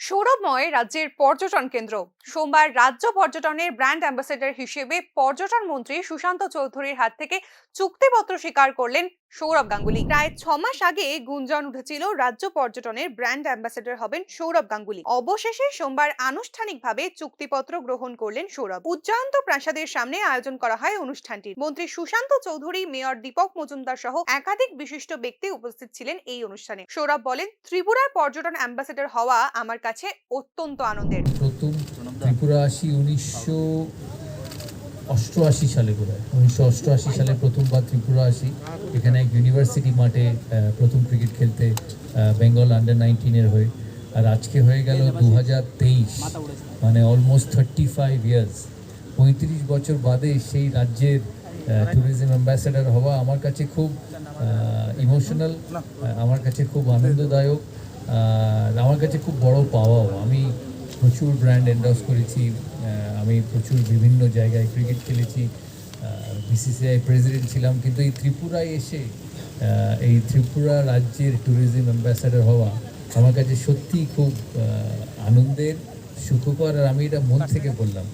সৌরভময় রাজ্যের পর্যটন কেন্দ্র। সোমবার রাজ্য পর্যটনের ব্র্যান্ড অ্যাম্বাসেডর হিসেবে পর্যটন মন্ত্রী সুশান্ত চৌধুরীর হাত থেকে চুক্তিপত্র স্বীকার করলেন সৌরভ গাঙ্গুলি। প্রায় 6 মাস আগে গুঞ্জন উঠেছিল রাজ্য পর্যটনের ব্র্যান্ড অ্যাম্বাসেডর হবেন সৌরভ গাঙ্গুলি। অবশেষে সোমবার আনুষ্ঠানিকভাবে চুক্তিপত্র গ্রহণ করলেন সৌরভ। উজ্জয়ন্ত প্রাসাদের সামনে আয়োজন করা হয় অনুষ্ঠানটি। মন্ত্রী সুশান্ত চৌধুরী, মেয়র দীপক মজুমদার সহ একাধিক বিশিষ্ট ব্যক্তি উপস্থিত ছিলেন এই অনুষ্ঠানে। সৌরভ বলেন, ত্রিপুরার পর্যটন অ্যাম্বাসেডর হওয়া আমার কাছে অত্যন্ত আনন্দের। প্রথম ত্রিপুরা আসি 1988 সালে, বোধহয় 1988 সালে প্রথমবার ত্রিপুরা আসি। এখানে এক ইউনিভার্সিটি মাঠে প্রথম ক্রিকেট খেলতে বেঙ্গল আন্ডার 19-এর হয়ে। আর আজকে হয়ে গেল 2023, মানে অলমোস্ট 35 ইয়ার্স, 35 বছর বাদে সেই রাজ্যের ট্যুরিজম অ্যাম্বাসেডর হওয়া আমার কাছে খুব ইমোশনাল, আমার কাছে খুব আনন্দদায়ক, আমার কাছে খুব বড় পাওয়াও। আমি প্রচুর ব্র্যান্ড এন্ডোর্স করেছি, আমি প্রচুর বিভিন্ন জায়গায় ক্রিকেট খেলেছি, বিসিসিআই প্রেসিডেন্ট ছিলাম, কিন্তু এই ত্রিপুরায় এসে এই ত্রিপুরা রাজ্যের ট্যুরিজম অ্যাম্বাসেডর হওয়া আমার কাছে সত্যিই খুব আনন্দের, সুখকর। আর আমি এটা মন থেকে বললাম।